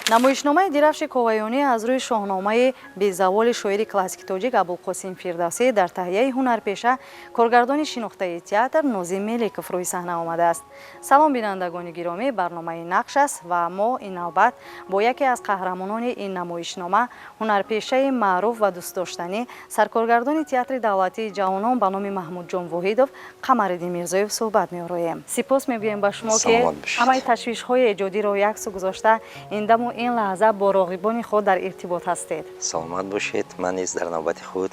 намоишномаи дирafши коваёнӣ аз рӯи шоҳномаи безаволи шоири классики тоҷик абулқосим фирдавсӣ дар таҳияи ҳунарпеша коргардони шинохтаи театр Нозим Меликов рӯи саҳна омадааст. Салом бинандагони гиромӣ, барномаи нақш аст ва мо ин навбат бо яке аз қаҳрамонони ин намоишнома, ҳунарпешаи маъруф ва дӯстдоштанӣ, саркоргардони театри давлатии ҷавонон ба номи Маҳмудҷон Воҳидов Қамариддин Мирзоев суҳбат меороем. Сипос мегӯем ба шумо ки ҳамаи ташвишҳои эҷодиро яксу гузошта ин даму ин лаҳза бо роғибони худ дар иртибот ҳастед. саломат бошед. ман низ дар навбати худ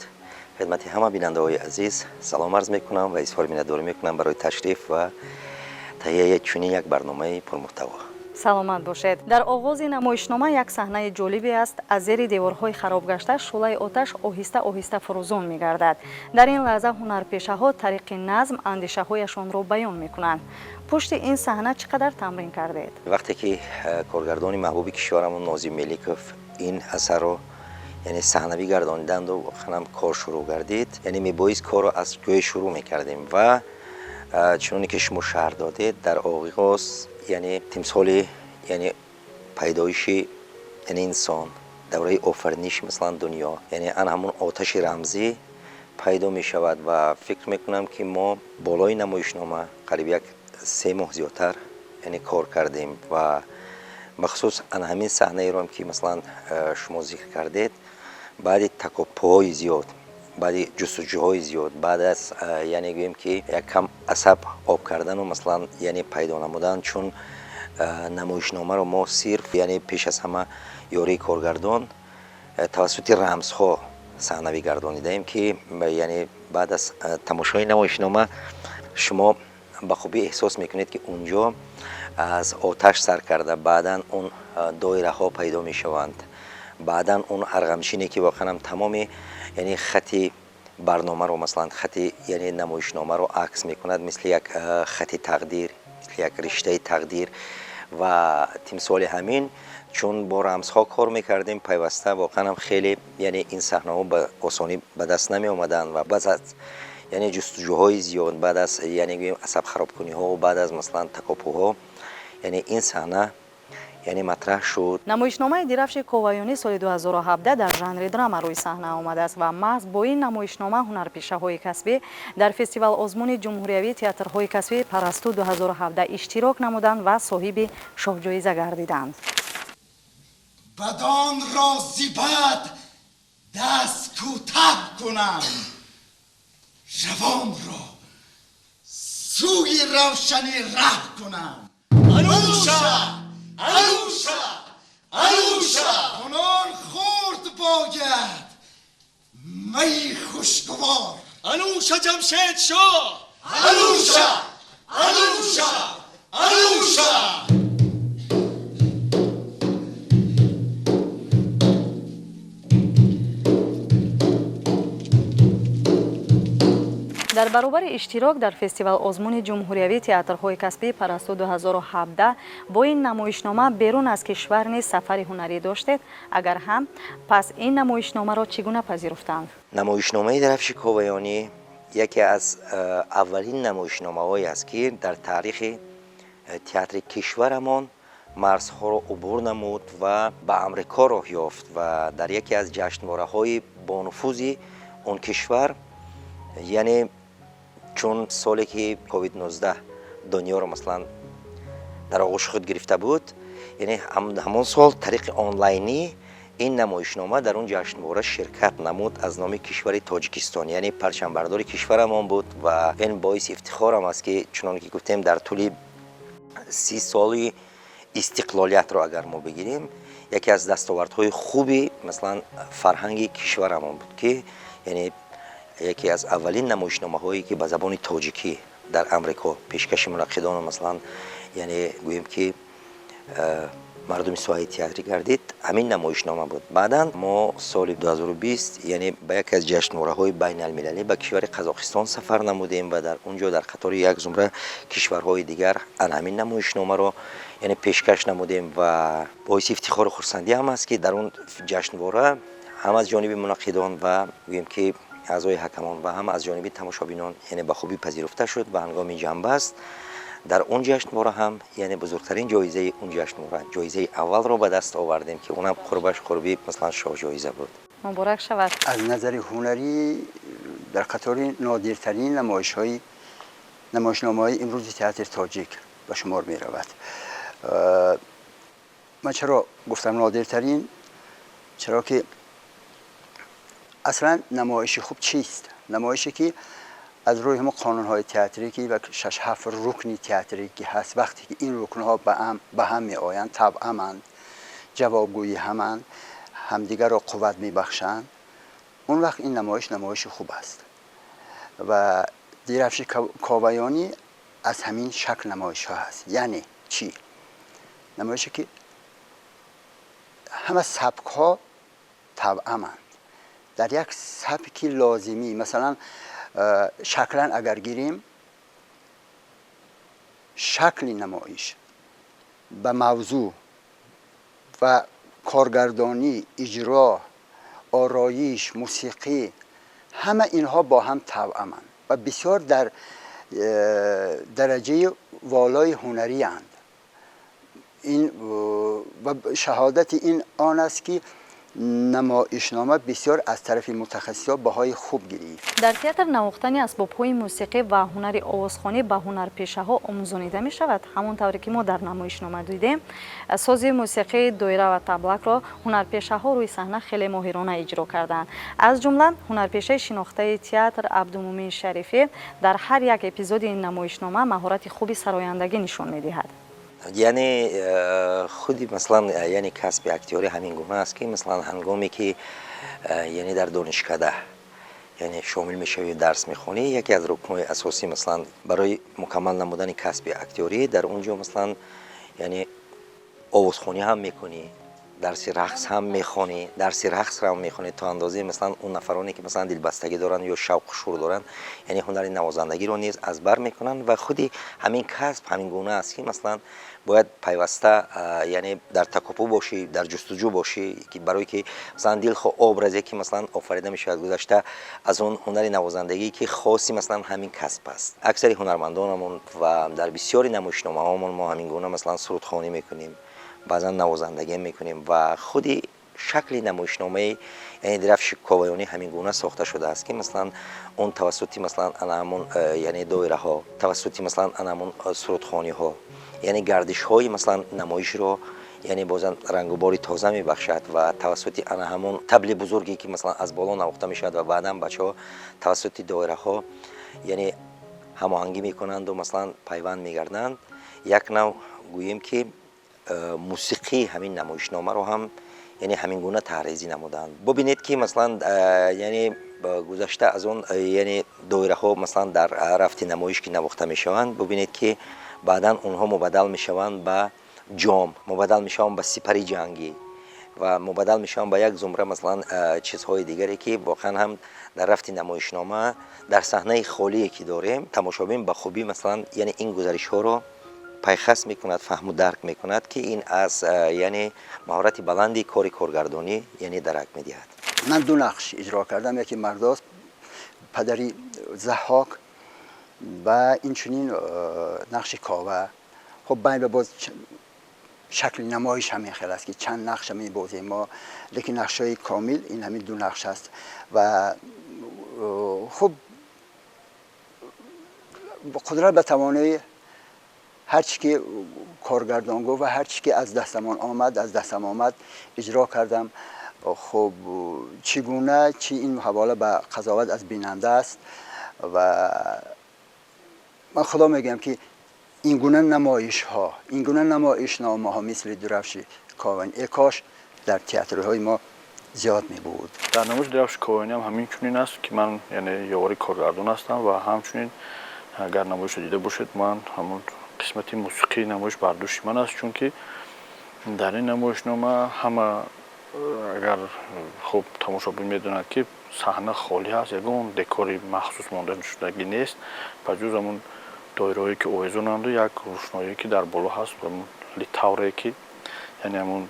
хидмати ҳама бинандаҳои азиз салом арз мекунам ва изҳори миннатдорӣ мекунам барои ташриф ва таҳияи чунин як барномаи пурмуҳтаво. саломат бошед. дар оғози намоишнома як саҳнаи ҷолибе аст. аз зери деворҳои харобгашта шӯлаи оташ оҳиста оҳиста фурӯзон мегардад. дар ин лаҳза ҳунарпешаҳо тариқи назм андешаҳояшонро баён мекунанд. пушти ин саҳна чӣ қадар тамрин кардед? вақте ки коргардони маҳбуби кишварамон Нозим Меликов ин асарро яъне саҳнавӣ гардониданду воқеан кор шурӯъ гардид, яъне мебоист корро аз ҷое шурӯъ мекардем ва чуноне ки шумо шаҳр додед, дар оғоз яъне тимсоли яъне пайдоиши яъне инсон, давраи офариниши маслан дунё, яъне ан ҳамон оташи рамзӣ пайдо мешавад ва фикр мекунам ки мо болои намоишнома қариб як 3 моҳ зиёдтар яъне кор кардем ва бахусус ана ҳамин саҳнаеро ки маслан шумо зикр кардед, баъди такоппуҳои зиёд, баъди ҷустуҷӯҳои зиёд, баъд аз яъне гӯем ки яккам асаб об кардану маслан яъне пайдо намудан, чун намоишномаро мо сирф яъне пеш аз ҳама ёрии коргардон тавассути рамзҳо саҳнавӣ гардонидаем ки яъне баъд аз тамошои намоишнома шумо ба хубӣ эҳсос мекунед ки унҷо аз оташ сар карда баъдан он доираҳо пайдо мешаванд, баъдан он арғамчине ки воқеан тамоми яъне хати барномаро маслан хати яъне намоишномаро акс мекунад, мисли як хати тақдир, мисли як риштаи тақдир ва тимсоли ҳамин чун бо рамзҳо кор мекардем пайваста воқеан хеле яъне ин саҳнаҳо ба осонӣ ба даст намеомаданд ва баъд аз яъне ҷустуҷӯҳои зиёд, баъд аз яъне гӯем асабхаробкуниҳо, баъд аз маслан такоппуҳо, яъне ин саҳна яъне матраҳ шуд. намоишномаи дирafши коваёнӣ соли 2017 дар жанри драма рӯи саҳна омадааст ва маҳз бо ин намоишнома ҳунарпешаҳои касбӣ дар фестивал озмуни ҷумҳуриявии театрҳои касбии Парасту 2017 иштирок намуданд ва соҳиби шоҳҷоиза гардиданд. бадон ро зибад даст кӯтах кунам, равонро сӯи равшанӣ раҳ кунам. ануша ануша ануша کنون خورد باید می خوشگوار. انوشا جمشید شاه، انوشا انوشا انوشا дар баробари иштирок дар фестивал озмуни ҷумҳуриявии театрҳои касбии Парасту 2017 бо ин намоишнома берун аз кишвар низ сафари ҳунарӣ доштед? агар ҳам, пас ин намоишномаро чӣ гуна пазируфтанд? намоишномаи дирafши коваёнӣ яке аз аввалин намоишномаҳое аст ки дар таърихи театри кишварамон марзҳоро убур намуд ва ба амрико роҳ ёфт ва дар яке аз ҷашнвораҳои бонуфузи он кишвар, яъне чун соле ки COVID-19 дунёро маслан дар оғӯши худ гирифта буд, яъне ҳамон сол тариқи онлайнӣ ин намоишнома дар он ҷашнвора ширкат намуд аз номи кишвари Тоҷикистон, яъне парчамбардори кишварамон буд ва ин боиси ифтихорам аст ки чуноне ки гуфтем дар тӯли 30 соли истиқлолиятро агар мо бигирем, яке аз дастовардҳои хуби маслан фарҳанги кишварамон буд ки яъне яке аз аввалин намоишномаҳое ки ба забони тоҷикӣ дар амрико пешкаши мунаққидону маслан яъне гӯем ки мардуми соҳаи театрӣ гардид, ҳамин намоишнома буд. баъдан мо соли 2020 яъне ба яке аз ҷашнвораҳои байналмилалӣ ба кишвари Қазоқистон сафар намудем ва дар унҷо дар қатори як зумра кишварҳои дигар ан ҳамин намоишномаро яъне пешкаш намудем ва боиси ифтихору хурсандӣ ҳам аст ки дар он ҷашнвора ҳам аз ҷониби мунаққидон ва гӯем ки аъзои ҳакамон ва ҳам аз ҷониби тамошобинон яъне ба хубӣ пазируфта шуд ва ҳангоми ҷанбаст در اون جشنواره هم یعنی بزرگترین جایزه اون جشنواره جایزه اول رو به دست آوردیم که اونم قربش قربی مثلا شاه جایزه بود. مبارک شود. از نظر هنری در قطار نادرترین نمایشنامه‌های امروز تئاتر تاجیک به شمار می رود. من چرا گفتم نادرترین؟ چرا که اصلا نمایش خوب چیست؟ نمایشی که از روی همون قانون‌های تئاتریکی و 6-7 رکن تئاتریکی هست، وقتی که این رکن‌ها به هم می‌آیند، طبعاً جوابگویی همند، همدیگر را قوت می‌بخشند، اون وقت این نمایش خوب است. و درفش کاویانی از همین شکل نمایش‌ها هست. یعنی چی؟ نمایشی که همه سبک‌ها طبعاً در یک سبکی لازمی، مثلا شکلاً اگر گیریم، شکل نمایش به موضوع و کارگردانی، اجرا، آرایش، موسیقی، همه اینها با هم طبعاً و بسیار در درجه والای هنری اند. این و شهادت این آن است که نمایشنامه بسیار از طرف متخصصان بهای خوب گرفت. در تئاتر نواختن اسباب‌های موسیقی و هنر آوازخوانی به هنرپیشه‌ها آموزانیده می شود. همونطوری که ما در نمایشنامه دیدیم، ساز موسیقی دویره و تبلک را هنرپیشه‌ها روی صحنه خیلی ماهرانه اجرا کردند. از جمله هنرپیشه شناخته تئاتر عبدالمومن شریفی در هر یک اپیزود این نمایشنامه مهارت خوبی سرایندگی نشان می‌دهد. یعنی خودی مثلا یعنی کسب اکتیاری همین گونه است که مثلا هنگامی که یعنی در دانشکده یعنی شامل میشوی درس میخونی، یکی از رکن‌های اساسی مثلا برای مکمل نمودن کسب اکتیاری در اونجا مثلا یعنی آوازخوانی هم میکنی، درس رقص هم میخونی، درس رقص هم میخونی تا اندازه مثلا اون نفرانی که مثلا دلبستگی دارن یا شوق شور دارن یعنی هنر نوازندگی رو نیز از بر میکنن و خودی همین کسب همین گونه است که مثلا باید پیوسته یعنی در تکاپو باشی، در جستجو باشی که برای که مثلا دل خو ابرزی که مثلا آفریده میشه گذشته از اون هنر نوازندگی که خاصی مثلا همین کسب است. اکثر هنرمندانمون و در بسیاری نمایشنامه‌هامون ما همین گونه مثلا سرودخوانی میکنیم، بعضا نوازندگی میکنیم و خودی شکل نمایشنامه یعنی درفش کاویانی همین گونه ساخته شده است که مثلا اون توسطی مثلا همون یعنی دایره ها، توسطی مثلا همون سرودخوانی ها یعنی گردش های مثلا نمایش رو یعنی بازم رنگ و باری تازه میبخشد و توسطی همون تبل بزرگی که مثلا از بالا نواخته میشد و بعدا بچه‌ها توسط دایره ها یعنی هماهنگی میکنند و مثلا پیوند میگردند. یک نوع گوییم که موسیقی همین نمایشنامه رو هم یعنی همین گونه طراحی نمودند. ببینید که مثلا یعنی گذشته از اون یعنی دایره ها مثلا در رفت نمایش که نواخته میشوند، ببینید که بعدا اونها مبدل میشوند به جام، مبدل میشوند به سپری جنگی و مبدل میشوند به یک زمره مثلا چیزهای دیگری که واقعا هم در رفت نمایشنامه در صحنه خالی که داریم تماشابین به خوبی مثلا یعنی این گزارش ها رو پیخست میکند، فهم و درک میکند که این از یعنی مهارت بلندی کاری کارگردانی یعنی درک میدهد. من 2 نقش اجرا کردم، یکی مرداس پدری ضحاک و این چنین نقش کاوه. خب باید باز شکل نمایش همین خیلی است که چند نقش می بازیم ما، لیکن نقشای کامل این همین 2 نقش است و خب قدرت به توانایی هر چی که کارگردان گفت و هر چی که از دستم آمد اجرا کردم. خب چگونه این حواله به قضاوت از بیننده است و من خدا میگم که این گونه نمایش ها، این گونه نمایشنامه ها مثل درفش کاویانی کاش در تئاترهای ما زیاد می بود. در نمایش درفش کاویانی هم همین چنین است که من یعنی یاری کارگردان هستم و همچنین اگر نمایش دیده باشید من همون قسمت موسیقی نمایش برداشت من است، چون که در این نمایشنامه همه اگر خوب تماشابین میدونند که صحنه خالی هست، یگان دکوری مخصوص مانده شدگی نیست بجز همون دایره‌ای که آویزونند و یک روشنایی که در بالا هست و لیتاوری که یعنی همون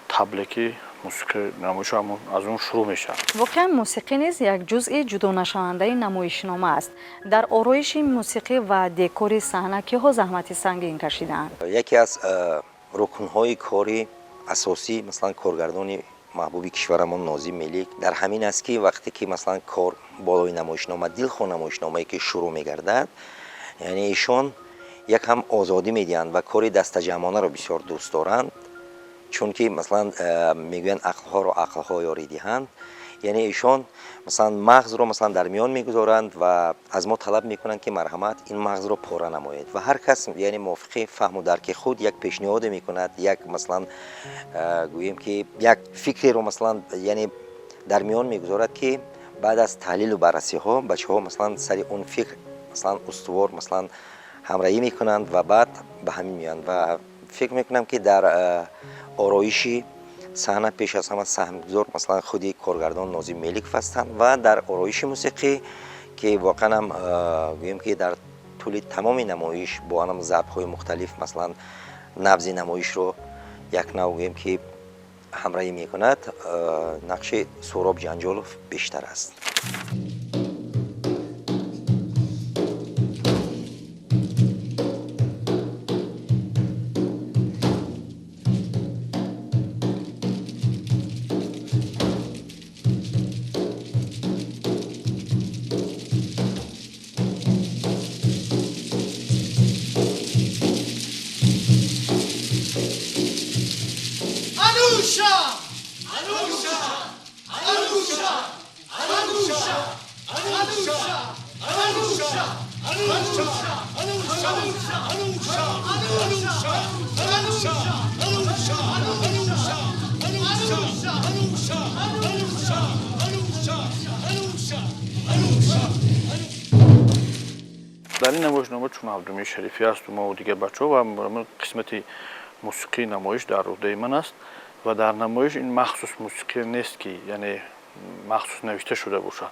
تبلی که موسیقی نمایش همون از اون شروع میشه. واقعا موسیقی نیز یک جزء جدا نشونده نمایشنامه است. در آرایش موسیقی و دکور صحنه که ها زحمت سنگین کشیدند. یکی از رکن‌های کاری اساسی مثلا کارگردان محبوب کشورمون ناظم ملیک در همین است که وقتی که مثلا کار بالای نمایشنامه دلخواه نمایشنامه‌ای که شروع می‌گردد، یعنی ایشون یک هم آزادی میدهند و کار دستجمعانه رو بسیار دوست دارند، چون که مثلا میگوین عقل‌ها رو عقل‌ها یاری دهند. یعنی ایشون مثلا مغز رو مثلا در میان میگذارند و از ما طلب میکنند که مرحمت این مغز رو پاره نمایید و هر کس یعنی موافق فهم و درک خود یک پیشنهاد میکند، یک مثلا گوییم که یک فکری رو مثلا یعنی در میان میگذارد که بعد از تحلیل و بررسی ها بچه ها مثلا سری اون فکر مثلا استوار مثلا همراهی میکنند و بعد به همین میان و فکر میکنم که در آرایشی صحنه پیش از همه سهمگذار مثلا خودی کارگردان ناظم ملیک هستند و در آرایش موسیقی که واقعا هم گوییم که در طول تمام نمایش با هم ضرب‌های مختلف مثلا نبض نمایش رو یک نوع گوییم که همراهی میکند، نقش سهراب جنجالوف بیشتر است. در این نمایشنامه چون عبدالمجید شریفی است و ما و دیگه بچه‌ها و قسمت موسیقی نمایش در عهده من است و در نمایش این مخصوص موسیقی نیست که یعنی مخصوص نوشته شده باشه.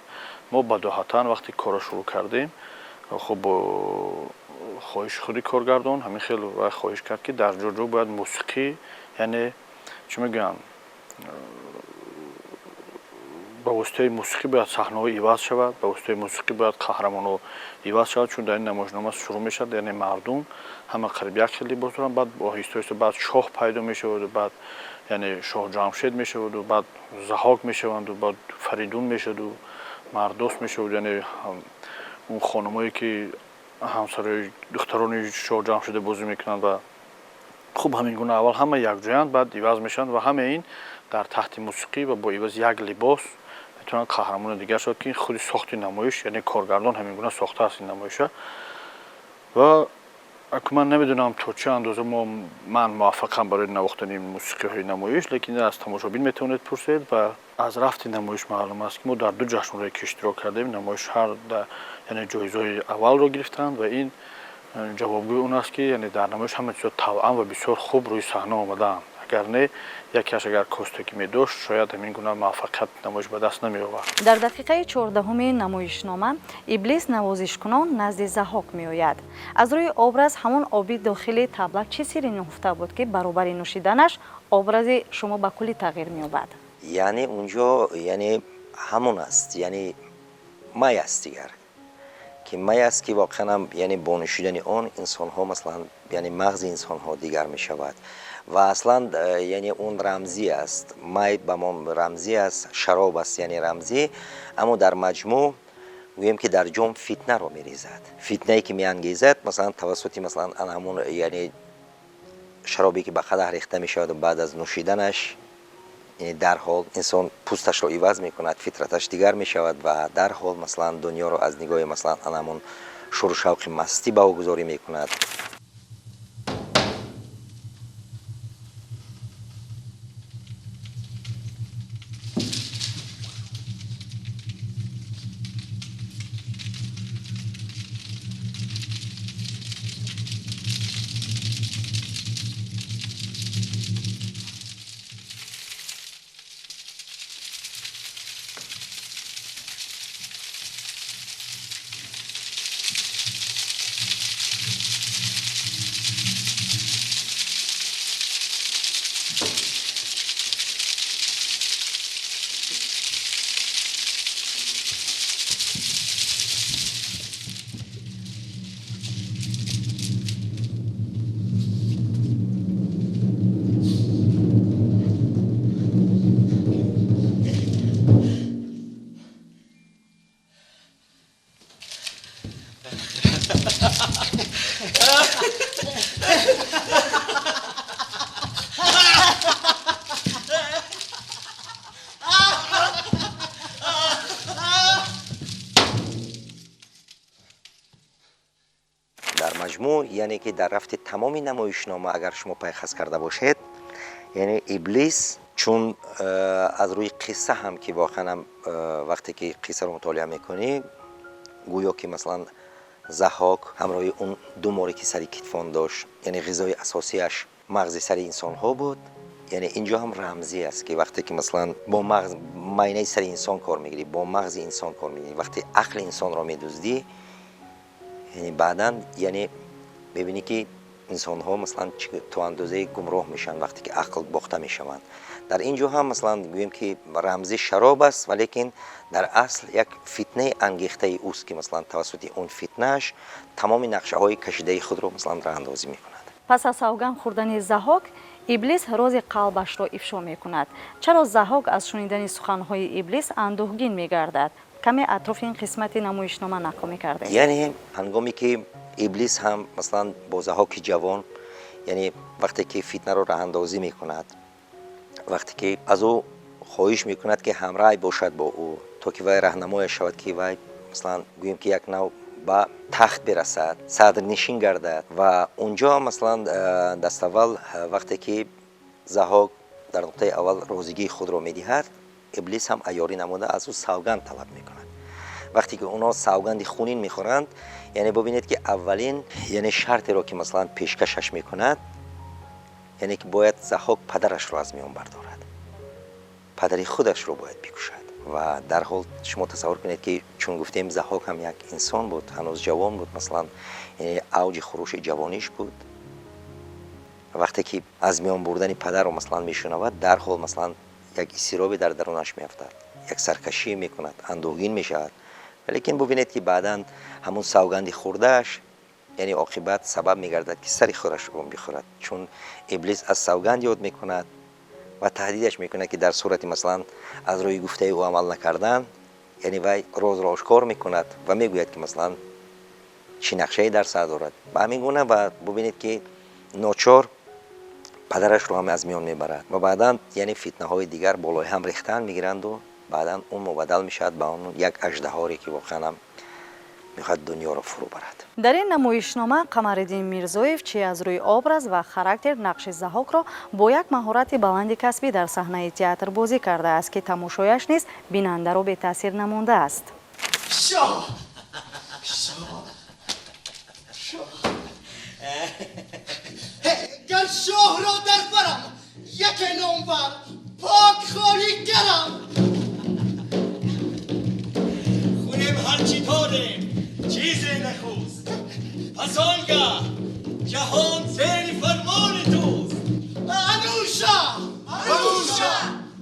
ما بداهتاً وقتی کار شروع کردیم خب خواهش خودی کارگردان همین خیلی خواهش کرد که در جا باید موسیقی یعنی چی میگن با واسطه موسیقی باید صحنه‌ها عوض شود، با واسطه موسیقی باید قهرمان‌ها عوض شود، چون در این نمایشنامه شروع میشد یعنی مردم همه قریب یک خیلی لباس دارن، بعد با هیستوریست بعد شاه پیدا میشد و بعد یعنی شاه جمشید میشد و بعد ضحاک میشوند و بعد فریدون میشد و مردوس میشد، یعنی اون خانمایی که همسرای دختران شاه جمشید بازی میکنند و خوب همین گونه اول همه یک جایند بعد عوض میشن و همه این در تحت موسیقی و با عوض یک لباس میتونن قهرمان دیگر شد که خود ساخت نمایش یعنی کارگردان همین گونه ساخته است این نمایش و من نمیدونم تا چه اندازه من موفقم برای نواختن این موسیقی های نمایش، لیکن از تماشابین میتونید پرسید و از رفت نمایش معلوم است که ما در دو جشنواره که اشتراک کردیم نمایش هر یعنی جایزه اول رو گرفتند و این جوابگوی اون است که یعنی در نمایش همه چیز توأم و بسیار خوب روی صحنه آمدند، اگر نه یکیش اگر کوستکی می داشت شاید همین گونه موفقیت نمایش به دست نمی آورد. در دقیقه 14 نمایشنامه ابلیس نوازش کنان نزد ضحاک می آید. از روی ابراز همون آبی داخلی طبله چه سری نهفته بود که برابر نوشیدنش ابراز شما به کلی تغییر می یابد؟ یعنی اونجا یعنی همون است، یعنی مای است دیگر که مای است که واقعا یعنی با نوشیدن آن انسان ها مثلا یعنی مغز انسان ها دیگر می شود و اصلا یعنی اون رمزی است، مای به ما رمزی است، شراب است یعنی رمزی، اما در مجموع گوییم که در جام فتنه رو میریزد، فتنه‌ای که میانگیزد مثلا توسط مثلا همون یعنی شرابی که به قدح ریخته میشود و بعد از نوشیدنش یعنی در حال انسان پوستش رو عوض میکند، فطرتش دیگر میشود و در حال مثلا دنیا رو از نگاه مثلا همون شور و شوق مستی به او گذاری میکند. در مجموع یعنی که در رفت تمام نمایشنامه اگر شما پیخست کرده باشید، یعنی ابلیس چون از روی قصه هم که واقعا وقتی که قصه رو مطالعه میکنی گویا که مثلا ضحاک همراه اون دو ماری که سر کتفان داشت، یعنی غذای اساسیش مغز سر انسان ها بود. یعنی اینجا هم رمزی است که وقتی که مثلا با مغز معاینه سر انسان کار میگیری، با مغز انسان کار میگیری، وقتی عقل انسان را میدزدی، یعنی بعداً یعنی ببینی که انسان ها مثلا تو اندازه گمراه میشن وقتی که عقل باخته میشوند. در اینجا هم مثلا میگوییم که رمزی شراب است، ولیکن در اصل یک فتنه انگیخته اوست که مثلا توسط اون فتنهش تمام نقشه های کشیده خود رو مثلا راه اندازی میکند. پس از سوگند خوردن ضحاک، ابلیس راز قلبش را افشا میکند. چرا ضحاک از شنیدن سخنهای ابلیس اندوهگین میگردد؟ کمی اطراف این قسمت نمایشنامه نقل کرده. یعنی هنگامی که ابلیس هم مثلا با ضحاک جوان، یعنی وقتی که فتنه رو راه اندازی میکند، وقتی که از او خواهش میکند که همراه باشد با او تا که وی راهنمای شود که وی مثلا گوییم که یک نوع به تخت برسد، صدر نشین گردد و اونجا مثلا دست اول وقتی که ضحاک در نقطه اول روزگی خود را میدهد، ابلیس هم عیاری نموده از او سوگند طلب میکند. وقتی که اونا سوگند خونین میخورند، یعنی ببینید که اولین یعنی شرطی رو که مثلا پیشکشش میکند، یعنی که باید ضحاک پدرش رو از میان بردارد، پدری خودش رو باید بکشد. و در حال شما تصور کنید که چون گفتیم ضحاک هم یک انسان بود، هنوز جوان بود، مثلا یعنی اوج خروش جوانیش بود. وقتی که از میان بردن پدر رو مثلا میشنود، در حال مثلا یک استرابی در درونش میافتد، یک سرکشی میکند، اندوهگین میشود. ولیکن ببینید که بعداً همون سوگندی خوردهش یعنی عاقبت سبب میگردد که سر خودش رو بخورد، چون ابلیس از سوگند یاد میکند و تهدیدش میکنه که در صورتی مثلا از روی گفته او عمل نکردن، یعنی وی راز را آشکار میکند و میگوید که مثلا چی نقشه‌ای در سر دارد و همین گونه. و ببینید که ناچار پدرش رو هم از میان میبرد و بعدا یعنی فتنه های دیگر بالای هم ریختن میگیرند و بعدا اون مبدل میشد به اون یک اژدهایی که واقعا هم میخواد دنیا رو فرو برد. در این نمایشنامه قمرالدین میرزویف چی از روی ابراز و خاراکتر نقش ضحاک را با یک مهارت بلند کسبی در صحنه تئاتر بازی کرده است که تماشایش نیز بیننده را به تاثیر نمانده است. شاه گر شاه را در برم یک نامور پاک خالی گرم، خونم هرچی طوره چیزی نخوست، پس آنگاه جهان زیر فرمان توست. انوشا انوشا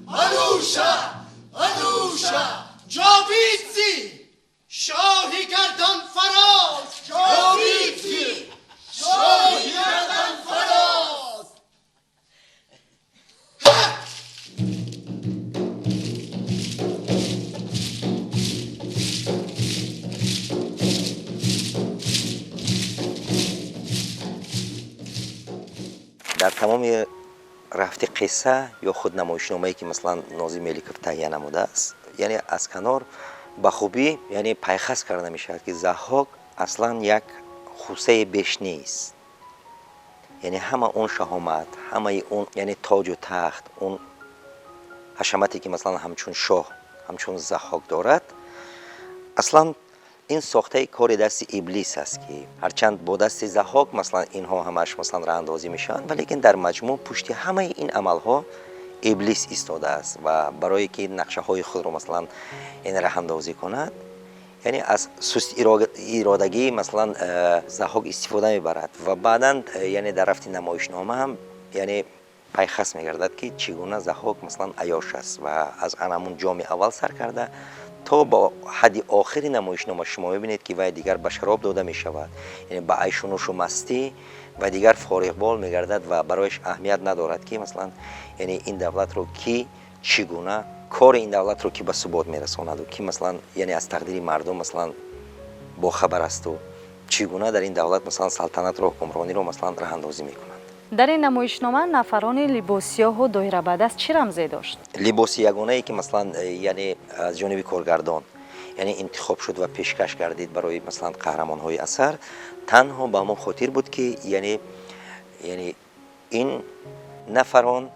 انوشا انوشا جاویدزی شاهی گردان فراز، جاویدزی شاهی گردان فراز. در تمام رفت قصه یا خود نمایشنامه‌ای که مثلا ناظم ملیکوف تهیه نموده است، یعنی از کنار به خوبی یعنی پیخست کرده میشه که ضحاک اصلا یک خوسه بیش نیست. یعنی همه اون شهامت، همه اون یعنی تاج و تخت، اون حشمتی که مثلا همچون شاه همچون ضحاک دارد، اصلا این ساخته کار دست ابلیس است که هرچند با دست ضحاک مثلا اینها همش مثلا راه اندازی میشن، ولیکن در مجموع پشت همه این عملها ابلیس ایستاده است و برای که نقشه های خود رو مثلا این راه اندازی کند، یعنی از سست ارادگی مثلا ضحاک استفاده میبرد و بعدا یعنی در رفت نمایشنامه هم یعنی پیخست میگردد که چگونه ضحاک مثلا عیاش است و از همون جام اول سر کرده تا با حد آخری نمایشنامه شما ببینید که وی دیگر به شراب داده می شود، یعنی به عیش و نوش و مستی و دیگر فارغ بال می گردد و برایش اهمیت ندارد که مثلا یعنی این دولت رو کی چگونه کار این دولت رو کی به ثبات می رساند و کی مثلا یعنی از تقدیر مردم مثلا با خبر است و چگونه در این دولت مثلا سلطنت رو حکمرانی رو مثلا راه اندازی میکنند. در این نمایشنامه نفران لباسیاه و دایره بدست چی رمزی داشت؟ لباس یگانه ای که مثلا یعنی از جانب کارگردان یعنی انتخاب شد و پیشکش گردید برای مثلا قهرمان های اثر، تنها به همون خاطر بود که یعنی این نفران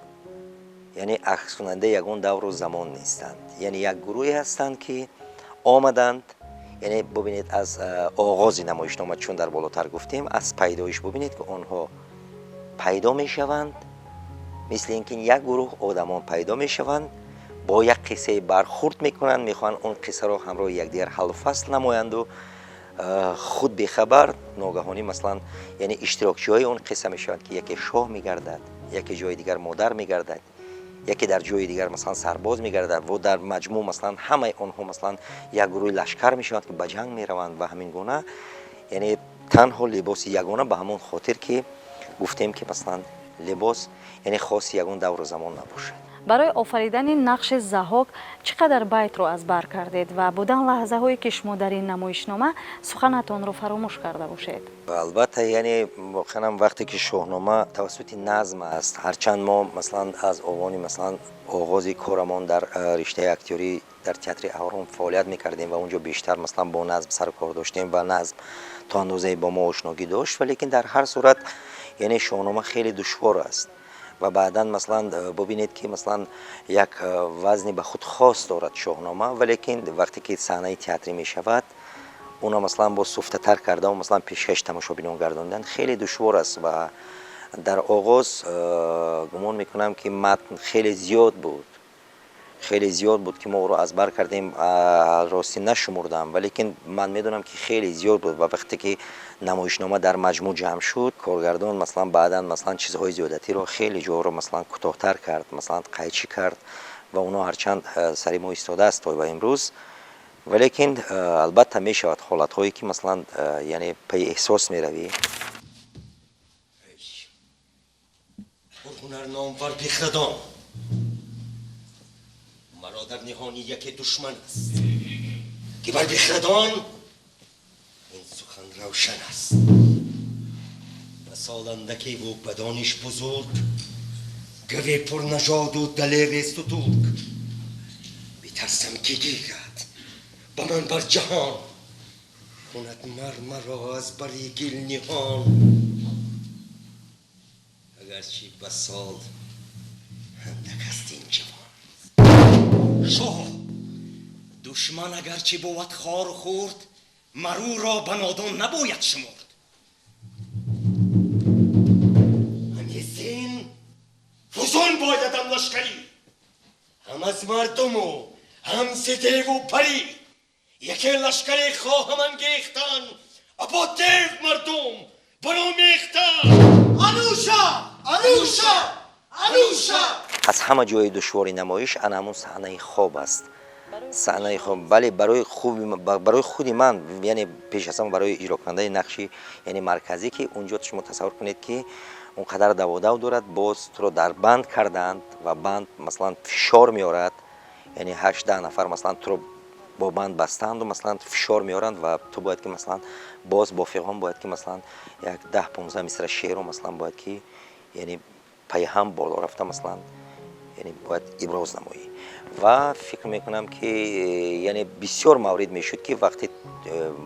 یعنی عکس کننده یگان دور و زمان نیستند، یعنی یک گروهی هستند که آمدند. یعنی ببینید از آغاز نمایشنامه، چون در بالاتر گفتیم از پیدایش ببینید که آنها پیدا می شوند، مثل اینکه یک گروه آدمان پیدا می شوند، با یک قصه برخورد میکنند، میخوان اون قصه رو همراه یکدیگر حل و فصل نمایند و خود بخبر ناگهانی مثلا یعنی اشتراکچی های اون قصه میشوند که یکی شاه میگردد، یکی جای دیگر مادر میگردد، یکی در جای دیگر مثلا سرباز میگردد و در مجموع مثلا همه آنها مثلا یک گروه لشکر میشوند که به جنگ میروند و همین گونه. یعنی تنها لباس یگانه به همون خاطر که گفتیم که مثلا لباس یعنی خاص یگان دور زمان نباشه. برای آفریدن نقش ضحاک چقدر بیت رو از بر کردید و بودن لحظه هایی که شما در این نمایشنامه سخنتان رو فراموش کرده باشید؟ البته یعنی واقعا وقتی که شاهنامه توسط نظم است، هرچند ما مثلا از آوان مثلا آغاز کارمان در رشته اکتوری در تئاتر اهرام فعالیت میکردیم و اونجا بیشتر مثلا با نظم سر کار داشتیم و نظم تا اندازه با ما آشنایی داشت، ولی در هر صورت یعنی شاهنامه خیلی دشوار است و بعدا مثلا ببینید که مثلا یک وزنی به خود خاص دارد شاهنامه، ولی وقتی که صحنه تئاتری می شود اونا مثلا با سفته تر کرده و مثلا پیشکش تماشابینان گرداندن خیلی دشوار است و در آغاز گمان میکنم که متن خیلی زیاد بود که ما او رو از بر کردیم، راستی نشمردم، ولی من میدونم که خیلی زیاد بود و وقتی که نمایشنامه در مجموع جمع شد کارگردان مثلا بعدا مثلا چیزهای زیادتی رو خیلی جا رو مثلا کوتاه‌تر کرد، مثلا قیچی کرد و اونا هرچند سری ما ایستاده است تا به امروز، ولی البته میشود حالت‌هایی که مثلا یعنی پی احساس میروی. هنر نامور بخردان مرا در نهانی یک دشمن است که بر بخردان این سخن روشن است و سالندکی و بدانش بزرگ گوی پر نژاد و دلیر سترگ بترسم که گیرد با من بر جهان کند مرا از بری گل نهان اگرچه بسال اندک است این جوان. شاه دشمن اگرچه بود خار خورد مرو را به نادان نباید شمرد. همیزین فزون بایدم لشکری هم از مردم و هم سده و پری، یکی لشکری خواهم انگیختن ابا دیو مردم برامیختن. انوشا از همه جای دشواری نمایش انا همون صحنه خواب است، صحنه خواب. بله برای خود من یعنی پیش از همه برای اجرا کننده نقشی یعنی مرکزی که اونجا شما تصور کنید که اونقدر دو دارد، باز تو رو در بند کردند و بند مثلا فشار میارد، یعنی 8-10 نفر مثلا تو رو با بند بستند و مثلا فشار میارند و تو باید که مثلا باز با فقام باید که مثلا یک 10-15 مصرع شعر رو مثلا باید که یعنی پای هم بالا رفته مثلا یعنی باید ابراز نمایی و فکر میکنم که یعنی بسیار مورد میشد که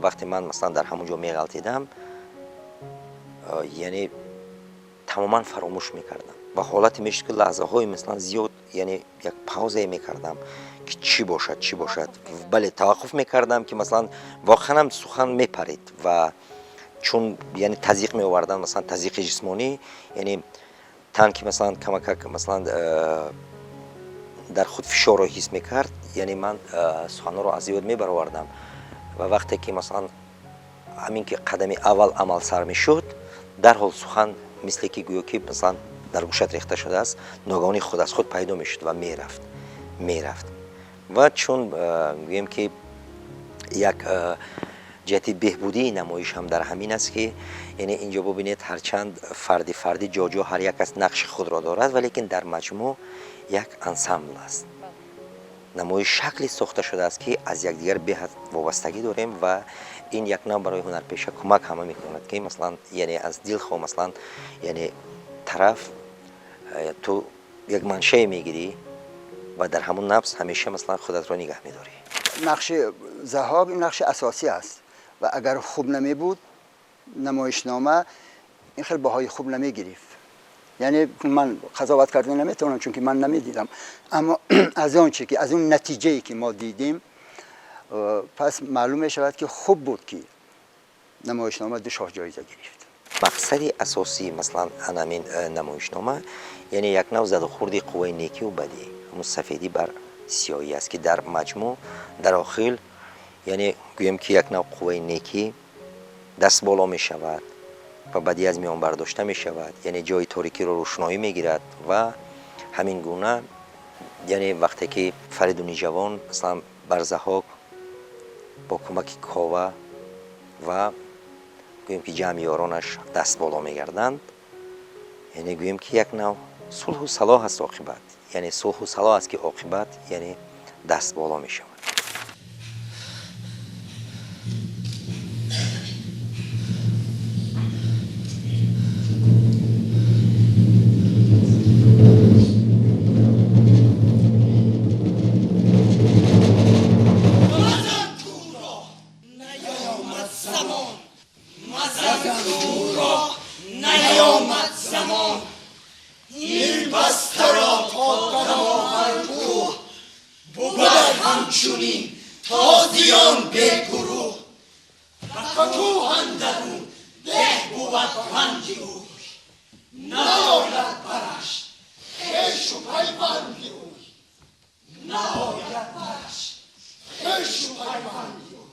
وقتی من مثلا در همونجا میغلطیدم یعنی تماما فراموش میکردم و حالتی میشد که لحظه های مثلا زیاد یعنی یک پاوزه میکردم که چی باشد. بله توقف میکردم که مثلا واقعا هم سخن میپرید و چون یعنی تضییق میآوردن مثلا تضییق جسمانی، یعنی تن که مثلا کمک مثلا در خود فشار رو حس میکرد، یعنی من سخن رو از یاد میبرآوردم و وقتی که مثلا همین که قدم اول عمل سر میشد در حال سخن مثل که گویا که مثلا در گوشت ریخته شده است ناگهانی خود از خود پیدا میشد و میرفت و چون گویم که یک جهت بهبودی نمایش هم در همین است که یعنی اینجا ببینید هرچند فردی جا هر یک از نقش خود را دارد ولی که در مجموع یک انسمبل است. نمایش شکلی ساخته شده است که از یکدیگر به وابستگی داریم و این یک نوع برای هنرپیشه کمک همه میکند که مثلا یعنی از دل خو مثلا یعنی طرف تو یک منشه میگیری و در همون نفس همیشه مثلا خودت رو نگه میداری. نقش ضحاک این نقش اساسی است و اگر خوب نمی بود نمایشنامه این خیلی بهای خوب نمی گرفت. یعنی من قضاوت کردن نمیتونم چون که من نمیدیدم، اما از اون چی که از اون نتیجه‌ای که ما دیدیم پس معلوم می شود که خوب بود که نمایشنامه 2 شاه جایزه گرفت. مقصد اساسی مثلا همین نمایشنامه یعنی یک نوع زد و خوردی قوه نیکی و بدی، همون سفیدی بر سیاهی است که در مجموع در آخر یعنی گویم که یک نوع قوه نیکی دست بالا می شود و بدی از میان برداشته می شود، یعنی جای تاریکی رو روشنایی می گیرد و همین گونه یعنی وقتی که فریدون جوان مثلا بر ضحاک با کمک کاوه و گویم که جمع یارانش دست بالا می گردند، یعنی گویم که یک نوع صلح و صلاح است عاقبت، یعنی صلح و صلاح است که عاقبت یعنی دست بالا می شود. همچونین تازیان به گروه و کوه اندرون ده بود پنجی اوی ناید برش خش و پیوندی اوی ناید برش خش و پیوندی اوی.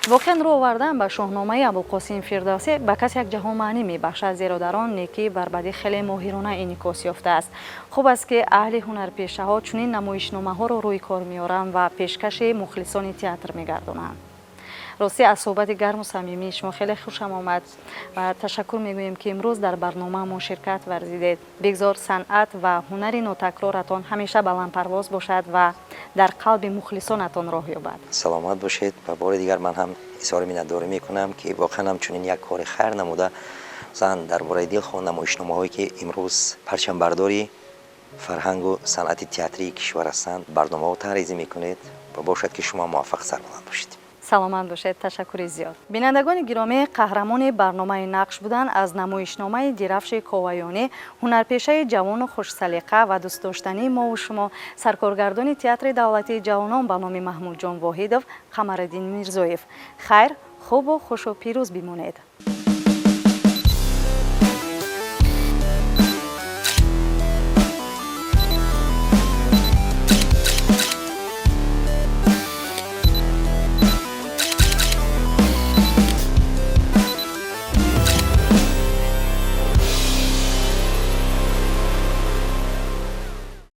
واقعا رو آوردن به شاهنامه ابوالقاسم فردوسی به کسی یک جهان معنی میبخشد، زیرا در آن نیکی بر بدی خیلی ماهرانه انعکاس یافته است. خوب است که اهل هنرپیشه ها چنین نمایشنامه ها را روی کار میارند و پیشکش مخلصان تئاتر میگردانند. راستی از صحبت گرم و صمیمی شما خیلی خوشم آمد و تشکر میگوییم که امروز در برنامه ما شرکت ورزیدید. بگذار صنعت و هنر نوتکرارتان همیشه بلند پرواز باشد و در قلب مخلصانتان راه یابد. سلامت باشید و بار دیگر من هم اظهار منتداری میکنم که واقعا همچنین یک کار خیر نموده زن درباره دلخواه نمایشنامه هایی که امروز پرچم برداری فرهنگ و صنعت تئاتری کشور هستند برنامه ها تعریض میکنید و باشد که شما موفق سربلند باشید. سلامت باشید. تشکر زیاد. بینندگان گرامی، قهرمان برنامه نقش بودن از نمایشنامه درفش کاویانی هنرپیشه جوان و خوش سلیقه و دوست داشتنی ما و شما سرکارگردان تئاتر دولتی جوانان به نام محمود جان واحدов قمرالدین میرزویف. خیر، خوب و خوش و پیروز بمانید.